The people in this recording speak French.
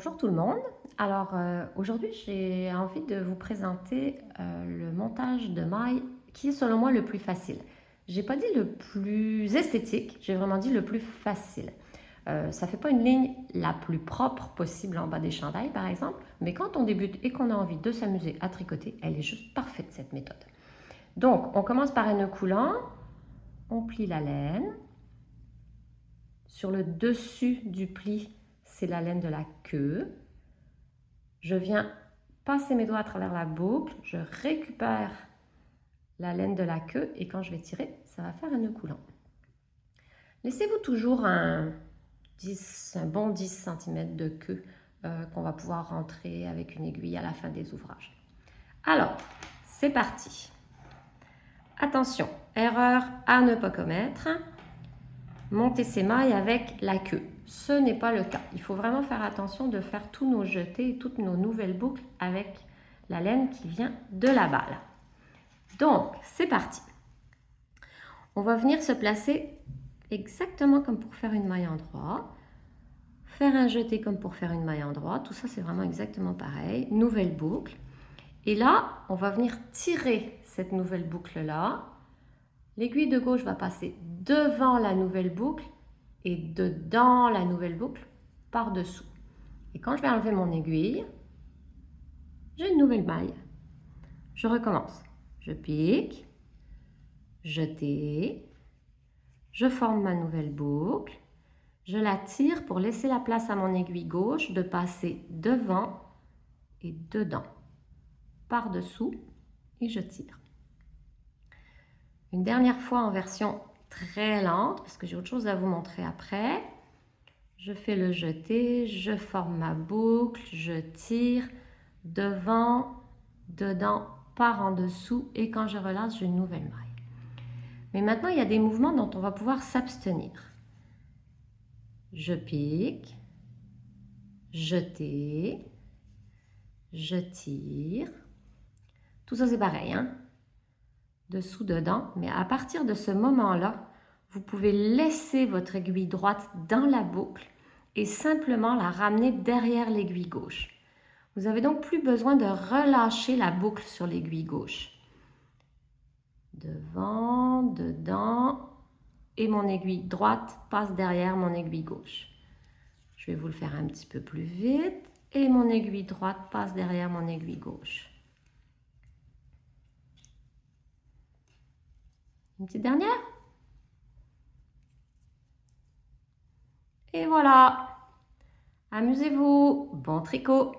Bonjour tout le monde. Alors aujourd'hui j'ai envie de vous présenter le montage de mailles qui est selon moi le plus facile. J'ai pas dit le plus esthétique, j'ai vraiment dit le plus facile. Ça fait pas une ligne la plus propre possible en bas des chandails par exemple, mais quand on débute et qu'on a envie de s'amuser à tricoter, elle est juste parfaite cette méthode. Donc on commence par un nœud coulant, on plie la laine. Sur le dessus du pli, c'est la laine de la queue. Je viens passer mes doigts à travers la boucle, je récupère la laine de la queue et quand je vais tirer, ça va faire un nœud coulant. Laissez-vous toujours un bon 10 cm de queue qu'on va pouvoir rentrer avec une aiguille à la fin des ouvrages. Alors, c'est parti. Attention, erreur à ne pas commettre. Monter ses mailles avec la queue. Ce n'est pas le cas. Il faut vraiment faire attention de faire tous nos jetés et toutes nos nouvelles boucles avec la laine qui vient de la balle. Donc, c'est parti. On va venir se placer exactement comme pour faire une maille endroit. Faire un jeté comme pour faire une maille endroit. Tout ça, c'est vraiment exactement pareil. Nouvelle boucle. Et là, on va venir tirer cette nouvelle boucle-là. L'aiguille de gauche va passer devant la nouvelle boucle et dedans la nouvelle boucle par-dessous. Et quand je vais enlever mon aiguille, j'ai une nouvelle maille. Je recommence. Je pique, jeter, je forme ma nouvelle boucle, je la tire pour laisser la place à mon aiguille gauche de passer devant et dedans, par-dessous et je tire. Une dernière fois en version très lente, parce que j'ai autre chose à vous montrer après. Je fais le jeté, je forme ma boucle, je tire, devant, dedans, par en dessous, et quand je relâche, j'ai une nouvelle maille. Mais maintenant, il y a des mouvements dont on va pouvoir s'abstenir. Je pique, jeter, je tire. Tout ça, c'est pareil, hein? Dessous, dedans, mais à partir de ce moment-là, vous pouvez laisser votre aiguille droite dans la boucle et simplement la ramener derrière l'aiguille gauche. Vous n'avez donc plus besoin de relâcher la boucle sur l'aiguille gauche. Devant, dedans, et mon aiguille droite passe derrière mon aiguille gauche. Je vais vous le faire un petit peu plus vite, et mon aiguille droite passe derrière mon aiguille gauche. Une petite dernière. Et voilà. Amusez-vous. Bon tricot.